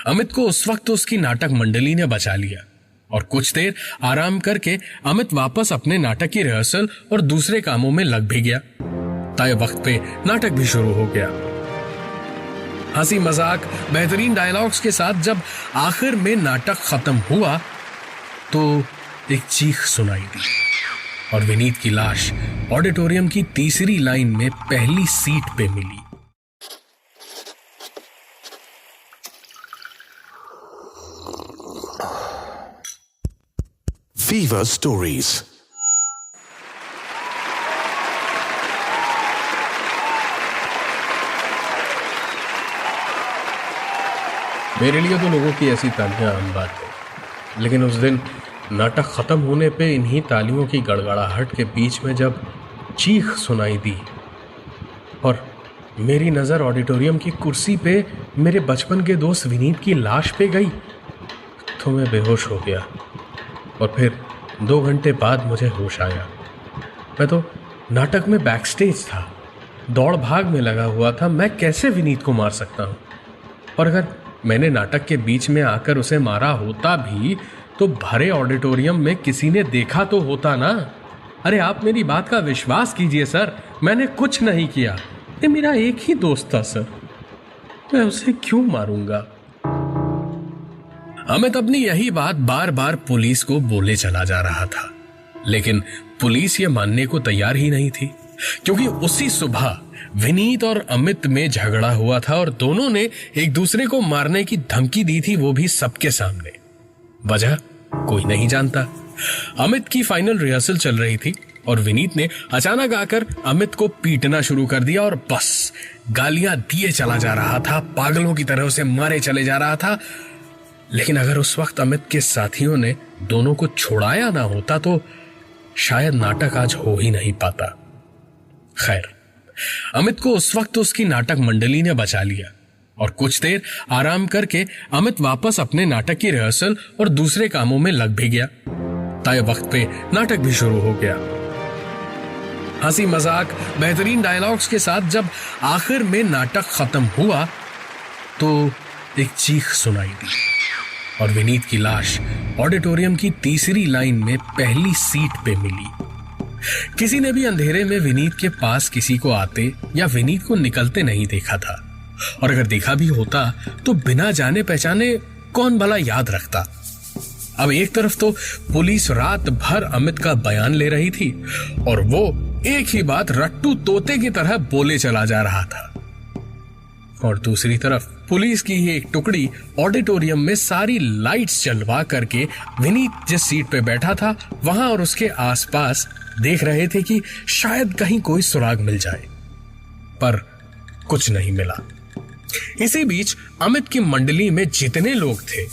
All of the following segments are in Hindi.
अमित को उस वक्त उसकी नाटक मंडली ने बचा लिया और कुछ देर आराम करके अमित वापस अपने नाटक की रिहर्सल और दूसरे कामों में लग भी गया। तय वक्त पे नाटक भी शुरू हो गया। हंसी मजाक बेहतरीन डायलॉग्स के साथ जब आखिर में नाटक खत्म हुआ तो एक चीख सुनाई दी और विनीत की लाश ऑडिटोरियम की तीसरी लाइन में पहली सीट पे मिली। Fever Stories। मेरे लिए तो लोगों की ऐसी तालियां आम बात है, लेकिन उस दिन नाटक खत्म होने पे इन्हीं तालियों की गड़गड़ाहट के बीच में जब चीख सुनाई दी और मेरी नजर ऑडिटोरियम की कुर्सी पे मेरे बचपन के दोस्त विनीत की लाश पे गई तो मैं बेहोश हो गया और फिर 2 घंटे बाद मुझे होश आया। मैं तो नाटक में बैकस्टेज था, दौड़ भाग में लगा हुआ था। मैं कैसे विनीत को मार सकता हूँ? और अगर मैंने नाटक के बीच में आकर उसे मारा होता भी तो भरे ऑडिटोरियम में किसी ने देखा तो होता ना। अरे आप मेरी बात का विश्वास कीजिए सर, मैंने कुछ नहीं किया। ये मेरा एक ही दोस्त था सर, मैं उसे क्यों मारूंगा? अमित अपनी यही बात बार बार पुलिस को बोले चला जा रहा था, लेकिन पुलिस ये मानने को तैयार ही नहीं थी, क्योंकि उसी सुबह विनीत और अमित में झगड़ा हुआ था और दोनों ने एक दूसरे को मारने की धमकी दी थी, वो भी सबके सामने। वजह कोई नहीं जानता। अमित की फाइनल रिहर्सल चल रही थी और विनीत ने अचानक आकर अमित को पीटना शुरू कर दिया और बस गालियां दिए चला जा रहा था, पागलों की तरह उसे मारे चले जा रहा था। लेकिन अगर उस वक्त अमित के साथियों ने दोनों को छुड़ाया ना होता तो शायद नाटक आज हो ही नहीं पाता। खैर, अमित को उस वक्त उसकी नाटक मंडली ने बचा लिया और कुछ देर आराम करके अमित वापस अपने नाटक की रिहर्सल और दूसरे कामों में लग भी गया। तय वक्त पे नाटक भी शुरू हो गया। हंसी मजाक बेहतरीन डायलॉग्स के साथ जब आखिर में नाटक खत्म हुआ तो एक चीख सुनाई दी और विनीत की लाश ऑडिटोरियम की तीसरी लाइन में पहली सीट पे मिली। किसी ने भी अंधेरे में विनीत के पास किसी को आते या विनीत को निकलते नहीं देखा था, और अगर देखा भी होता तो बिना जाने पहचाने कौन भला याद रखता। अब एक तरफ तो पुलिस रात भर अमित का बयान ले रही थी और वो एक ही बात रट्टू तोते की तरह बोले चला जा रहा था, और दूसरी तरफ पुलिस की ही एक टुकड़ी ऑडिटोरियम में सारी लाइट्स जलवा करके विनीत जिस सीट पे बैठा था वहां और उसके आसपास देख रहे थे कि शायद कहीं कोई सुराग मिल जाए, पर कुछ नहीं मिला। इसी बीच अमित की मंडली में जितने लोग थे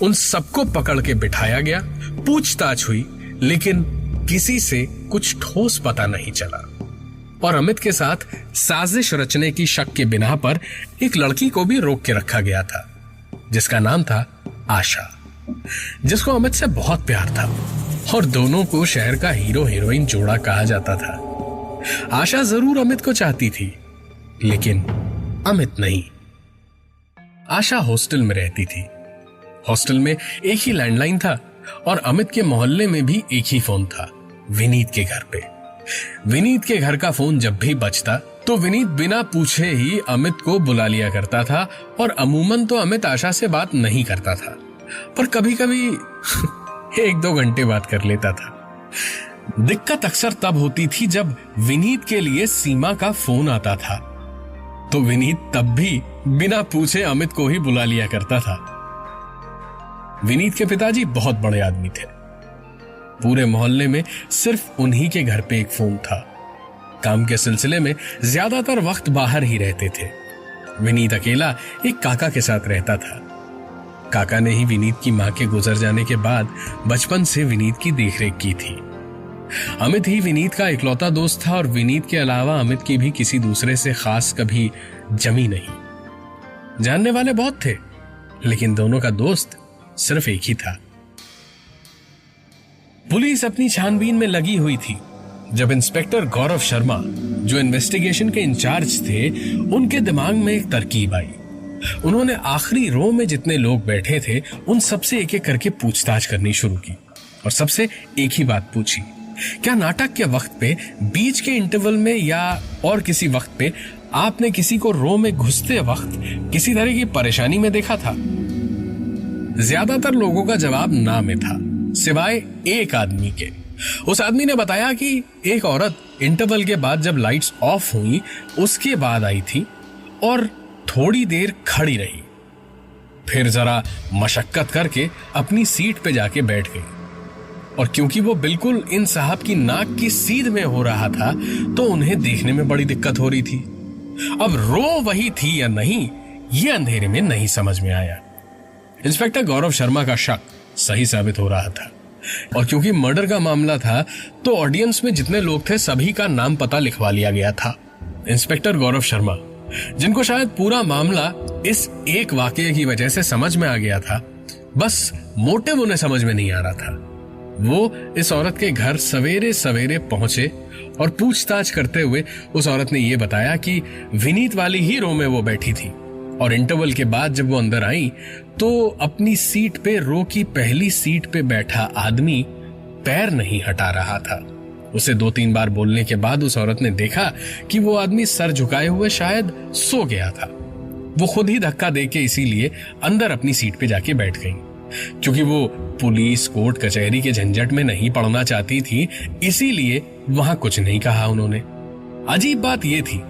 उन सबको पकड़ के बिठाया गया, पूछताछ हुई, लेकिन किसी से कुछ ठोस पता नहीं चला। और अमित के साथ साजिश रचने की शक के बिना पर एक लड़की को भी रोक के रखा गया था, जिसका नाम था आशा, जिसको अमित से बहुत प्यार था और दोनों को शहर का हीरो हीरोइन जोड़ा कहा जाता था। आशा जरूर अमित को चाहती थी, लेकिन अमित नहीं। आशा हॉस्टल में रहती थी। हॉस्टल में एक ही लैंडलाइन था और अमित के मोहल्ले में भी एक ही फोन था, विनीत के घर पे। विनीत के घर का फोन जब भी बजता तो विनीत बिना पूछे ही अमित को बुला लिया करता था, और अमूमन तो अमित आशा से बात नहीं करता था, पर कभी कभी 1-2 घंटे बात कर लेता था। दिक्कत अक्सर तब होती थी जब विनीत के लिए सीमा का फोन आता था, तो विनीत तब भी बिना पूछे अमित को ही बुला लिया करता था। विनीत के पिताजी बहुत बड़े आदमी थे। पूरे मोहल्ले में सिर्फ उन्हीं के घर पे एक फोन था। काम के सिलसिले में ज्यादातर वक्त बाहर ही रहते थे। विनीत अकेला एक काका के साथ रहता था। काका ने ही विनीत की मां के गुजर जाने के बाद बचपन से विनीत की देखरेख की थी। अमित ही विनीत का इकलौता दोस्त था और विनीत के अलावा अमित की भी किसी दूसरे से खास कभी जमी नहीं। जानने वाले बहुत थे, लेकिन दोनों का दोस्त सिर्फ एक ही था। पुलिस अपनी छानबीन में लगी हुई थी जब इंस्पेक्टर गौरव शर्मा, जो इन्वेस्टिगेशन के इंचार्ज थे, उनके दिमाग में एक तरकीब आई। उन्होंने आखिरी रो में जितने लोग बैठे थे उन सबसे एक एक करके पूछताछ करनी शुरू की और सबसे एक ही बात पूछी, क्या नाटक के वक्त पे, बीच के इंटरवल में या और किसी वक्त पे आपने किसी को रो में घुसते वक्त किसी तरह की परेशानी में देखा था? ज्यादातर लोगों का जवाब ना में था, सिवाय एक आदमी के। उस आदमी ने बताया कि एक औरत इंटरवल के बाद जब लाइट्स ऑफ हुई उसके बाद आई थी और थोड़ी देर खड़ी रही, फिर जरा मशक्कत करके अपनी सीट पे जाके बैठ गई। और क्योंकि वो बिल्कुल इन साहब की नाक की सीध में हो रहा था तो उन्हें देखने में बड़ी दिक्कत हो रही थी। अब रो वही थी या नहीं, ये अंधेरे में नहीं समझ में आया। इंस्पेक्टर गौरव शर्मा का शक सही साबित हो रहा था और क्योंकि मर्डर का मामला था तो ऑडियंस में जितने लोग थे सभी का नाम पता लिखवा लिया गया था। इंस्पेक्टर गौरव शर्मा, जिनको शायद पूरा मामला इस एक वाकये की वजह से समझ में आ गया था, बस मोटिव उन्हें समझ में नहीं आ रहा था। वो इस औरत के घर सवेरे सवेरे पहुंचे और पूछताछ करते हुए उस औरत ने यह बताया कि विनीत वाली ही रो में वो बैठी थी और इंटरवल के बाद जब वो अंदर आई तो अपनी सीट पे, रो की पहली सीट पे बैठा आदमी पैर नहीं हटा रहा था। उसे 2-3 बार बोलने के बाद उस औरत ने देखा कि वो आदमी सर झुकाए हुए शायद सो गया था। वो खुद ही धक्का देके इसीलिए अंदर अपनी सीट पे जाके बैठ गई। क्योंकि वो पुलिस, कोर्ट, कचहरी के झंझट में नहीं पड़ना चाहती थी, इसीलिए वहां कुछ नहीं कहा उन्होंने। अजीब बात यह थी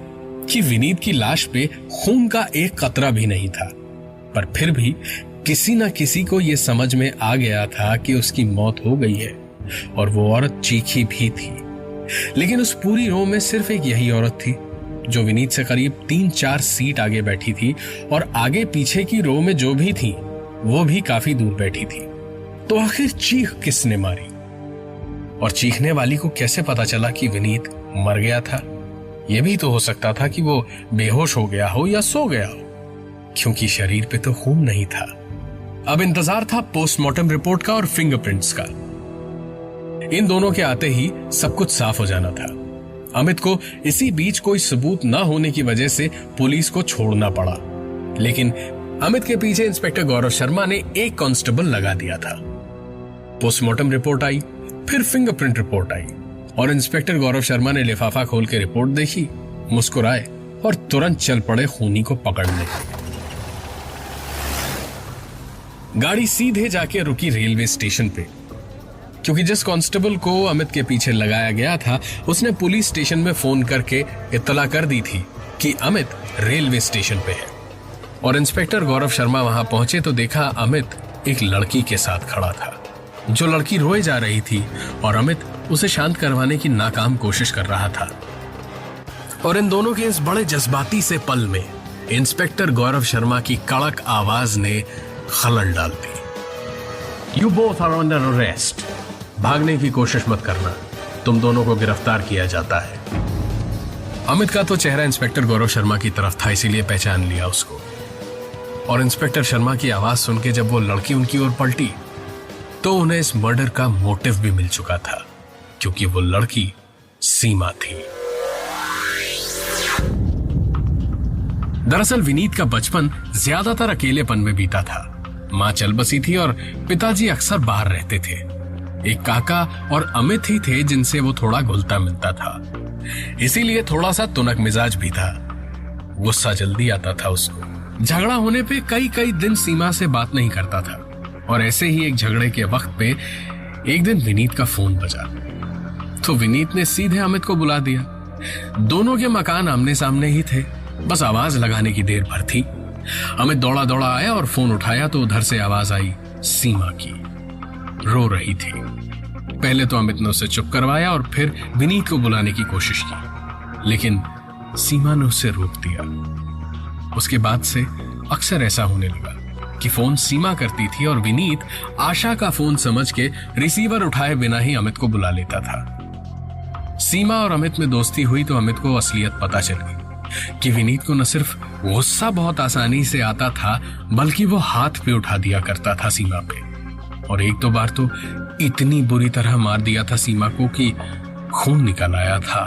कि विनीत की लाश पे खून का एक कतरा भी नहीं था, पर फिर भी किसी न किसी को यह समझ में आ गया था कि उसकी मौत हो गई है और वो औरत चीखी भी थी। लेकिन उस पूरी रो में सिर्फ एक यही औरत थी जो विनीत से करीब 3-4 सीट आगे बैठी थी और आगे पीछे की रो में जो भी थी वो भी काफी दूर बैठी थी। तो आखिर चीख किसने मारी और चीखने वाली को कैसे पता चला कि विनीत मर गया था? यह भी तो हो सकता था कि वो बेहोश हो गया हो या सो गया हो, क्योंकि शरीर पे तो खून नहीं था। अब इंतजार था पोस्टमार्टम रिपोर्ट का और फिंगरप्रिंट्स का। इन दोनों के आते ही सब कुछ साफ हो जाना था। अमित को इसी बीच कोई सबूत न होने की वजह से पुलिस को छोड़ना पड़ा, लेकिन अमित के पीछे इंस्पेक्टर गौरव शर्मा ने एक कांस्टेबल लगा दिया था। पोस्टमार्टम रिपोर्ट आई, फिर फिंगरप्रिंट रिपोर्ट आई और इंस्पेक्टर गौरव शर्मा ने लिफाफा खोल के रिपोर्ट देखी, मुस्कुराए और तुरंत चल पड़े खूनी को पकड़ने। गाड़ी सीधे जाके रुकी रेलवे स्टेशन पे, क्योंकि जिस कांस्टेबल को अमित के पीछे लगाया गया था उसने पुलिस स्टेशन में फोन करके इत्तला कर दी थी कि अमित रेलवे स्टेशन पे है। और इंस्पेक्टर गौरव शर्मा वहां पहुंचे तो देखा अमित एक लड़की के साथ खड़ा था। जो लड़की रोए जा रही थी और अमित उसे शांत करवाने की नाकाम कोशिश कर रहा था। और इन दोनों के इस बड़े जज्बाती से पल में इंस्पेक्टर गौरव शर्मा की कड़क आवाज ने खलल डाल दी। You both are under arrest. भागने की कोशिश मत करना, तुम दोनों को गिरफ्तार किया जाता है। अमित का तो चेहरा इंस्पेक्टर गौरव शर्मा की तरफ था, इसीलिए पहचान लिया उसको। और इंस्पेक्टर शर्मा की आवाज सुन के जब वो लड़की उनकी ओर पलटी तो उन्हें इस मर्डर का मोटिव भी मिल चुका था, क्योंकि वो लड़की सीमा थी। दरअसल विनीत का बचपन ज्यादातर अकेलेपन में बीता था। मां चल बसी थी और पिताजी अक्सर बाहर रहते थे। एक काका और अमित ही थे जिनसे वो थोड़ा घुलता मिलता था, इसीलिए थोड़ा सा तुनक मिजाज भी था। गुस्सा जल्दी आता था उसको। झगड़ा होने पे कई दिन सीमा से बात नहीं करता था और ऐसे ही एक झगड़े के वक्त पे एक दिन विनीत का फोन बजा तो विनीत ने सीधे अमित को बुला दिया। दोनों के मकान आमने सामने ही थे, बस आवाज लगाने की देर भर थी। अमित दौड़ा दौड़ा आया और फोन उठाया तो उधर से आवाज आई सीमा की। रो रही थी। पहले तो अमित ने उसे चुप करवाया और फिर विनीत को बुलाने की कोशिश की, लेकिन सीमा ने उसे रोक दिया। उसके बाद से अक्सर ऐसा होने लगा कि फोन सीमा करती थी और विनीत आशा का फोन समझ के रिसीवर उठाए बिना ही अमित को बुला लेता था। सीमा और अमित में दोस्ती हुई तो अमित को असलियत पता चल गई कि विनीत को न सिर्फ गुस्सा बहुत आसानी से आता था, बल्कि वो हाथ पे उठा दिया करता था सीमा पे। और एक दो बार तो इतनी बुरी तरह मार दिया था सीमा को कि खून निकल आया था,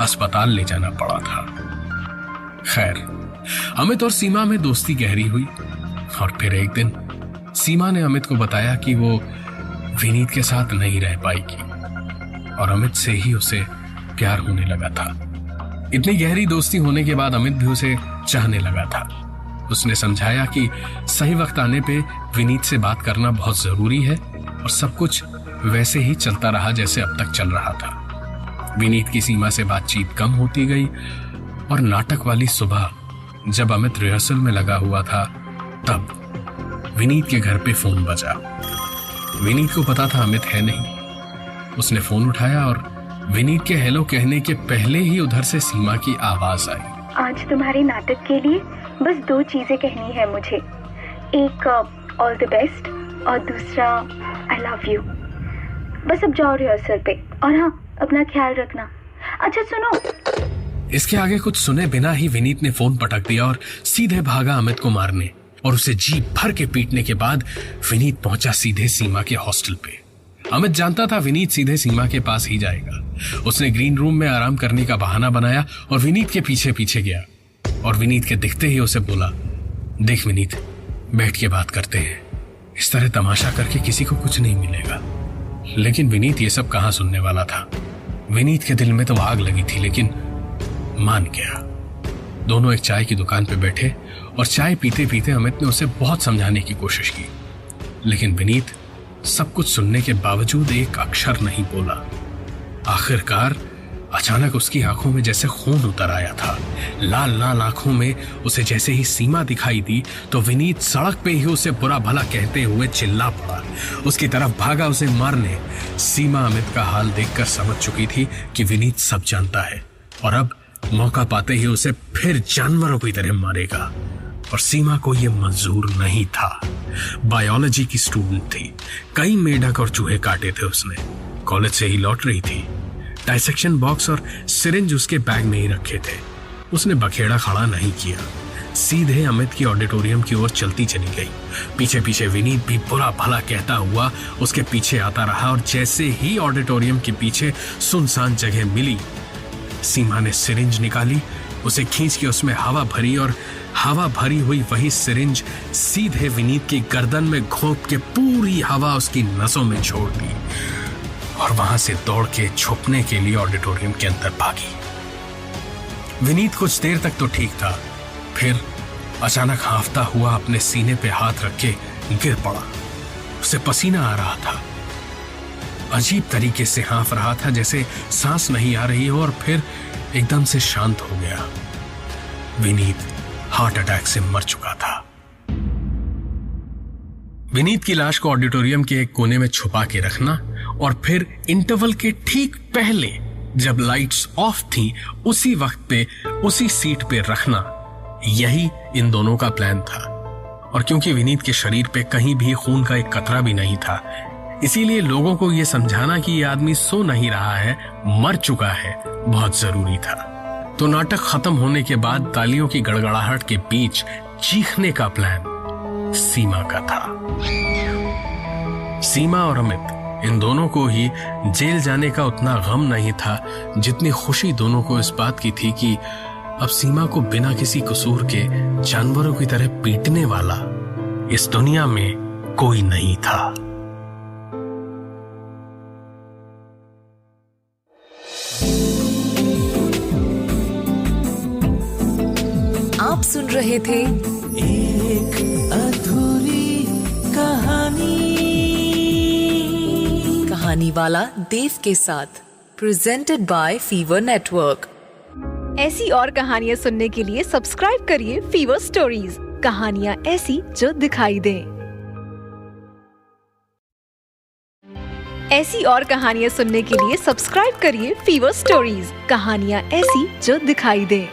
अस्पताल ले जाना पड़ा था। खैर, अमित और सीमा में दोस्ती गहरी हुई और फिर एक दिन सीमा ने अमित को बताया कि वो विनीत के साथ नहीं रह पाएगी और अमित से ही उसे प्यार होने लगा था। इतनी गहरी दोस्ती होने के बाद अमित भी उसे चाहने लगा था। उसने समझाया कि सही वक्त आने पे विनीत से बात करना बहुत जरूरी है और सब कुछ वैसे ही चलता रहा जैसे अब तक चल रहा था। विनीत की सीमा से बातचीत कम होती गई और नाटक वाली सुबह जब अमित रिहर्सल में लगा हुआ था तब विनीत के घर पे फोन बजा। विनीत को पता था अमित है नहीं। उसने फोन उठाया और विनीत के हेलो कहने के पहले ही उधर से सीमा की आवाज आई। आज तुम्हारे नाटक के लिए बस 2 चीजें कहनी है मुझे, एक ऑल द बेस्ट और दूसरा आई लव यू। बस अब जाओ रिहर्सल पे और हाँ, अपना ख्याल रखना। अच्छा सुनो। इसके आगे कुछ सुने बिना ही विनीत ने फोन पटक दिया और सीधे भागा अमित को मारने और उसे जी भर के पीटने के बाद विनीत पहुंचा सीधे सीमा के हॉस्टल पे। अमित जानता था विनीत सीधे सीमा के पास ही जाएगा। उसने ग्रीन रूम में आराम करने का बहाना बनाया और विनीत के पीछे पीछे गया और विनीत के दिखते ही उसे बोला, देख विनीत, बैठ के बात करते हैं। इस तरह तमाशा करके किसी को कुछ नहीं मिलेगा। लेकिन विनीत ये सब कहां सुनने वाला था। विनीत के दिल में तो आग लगी थी लेकिन मान गया। दोनों एक चाय की दुकान पे बैठे और चाय पीते पीते अमित ने उसे बहुत समझाने की कोशिश की लेकिन विनीत सब कुछ सुनने के बावजूद एक अक्षर नहीं बोला। आखिरकार अचानक उसकी आंखों में जैसे खून उतर आया था। लाल लाल आंखों में उसे जैसे ही सीमा दिखाई दी तो विनीत सड़क पे ही उसे बुरा भला कहते हुए चिल्ला पड़ा। उसकी तरफ भागा उसे मारने। सीमा अमित का हाल देखकर समझ चुकी थी कि विनीत सब जानता है और अब मौका पाते ही उसे फिर जानवरों की तरह मारेगा और सीमा को यह मंजूर नहीं था। बायोलॉजी की स्टूडेंट थी। कई मेढक और चूहे काटे थे उसने। कॉलेज से ही लौट रही थी। डायसेक्शन बॉक्स और सिरिंज उसके बैग में ही रखे थे। उसने बखेड़ा खड़ा नहीं किया, सीधे अमित की ऑडिटोरियम की ओर चलती चली गई। पीछे पीछे विनीत भी बुरा भला कहता हुआ उसके पीछे आता रहा और जैसे ही ऑडिटोरियम के पीछे सुनसान जगह मिली, सीमा ने सिरिंज निकाली, उसे खींच के उसमें हवा भरी और हवा भरी हुई वही सिरिंज सीधे विनीत की गर्दन में घोंप के पूरी हवा उसकी नसों में छोड़ दी और वहां से दौड़ के छुपने के लिए ऑडिटोरियम के अंदर भागी। विनीत कुछ देर तक तो ठीक था, फिर अचानक हांफता हुआ अपने सीने पे हाथ रख के गिर पड़ा। उसे पसीना आ रहा था। अजीब तरीके से हांफ रहा था, जैसे सांस नहीं आ रही हो और फिर एकदम से शांत हो गया। विनीत हार्ट अटैक से मर चुका था। विनीत की लाश को ऑडिटोरियम के एक कोने में छुपा के रखना और फिर इंटरवल के ठीक पहले जब लाइट्स ऑफ थी उसी वक्त पे उसी सीट पे रखना, यही इन दोनों का प्लान था। और क्योंकि विनीत के शरीर पे कहीं भी खून का एक कतरा भी नहीं था, इसीलिए लोगों को यह समझाना कि यह आदमी सो नहीं रहा है, मर चुका है, बहुत जरूरी था। तो नाटक खत्म होने के बाद तालियों की गड़गड़ाहट के बीच चीखने का प्लान सीमा का था। सीमा और अमित, इन दोनों को ही जेल जाने का उतना गम नहीं था जितनी खुशी दोनों को इस बात की थी कि अब सीमा को बिना किसी कसूर के जानवरों की तरह पीटने वाला इस दुनिया में कोई नहीं था। आप सुन रहे थे एक अधूरी कहानी वाला देव के साथ, प्रेजेंटेड बाय फीवर नेटवर्क। ऐसी और कहानियाँ सुनने के लिए सब्सक्राइब करिए फीवर स्टोरीज, कहानियाँ ऐसी जो दिखाई दें। ऐसी और कहानियाँ सुनने के लिए सब्सक्राइब करिए फीवर स्टोरीज, कहानियाँ ऐसी जो दिखाई दें।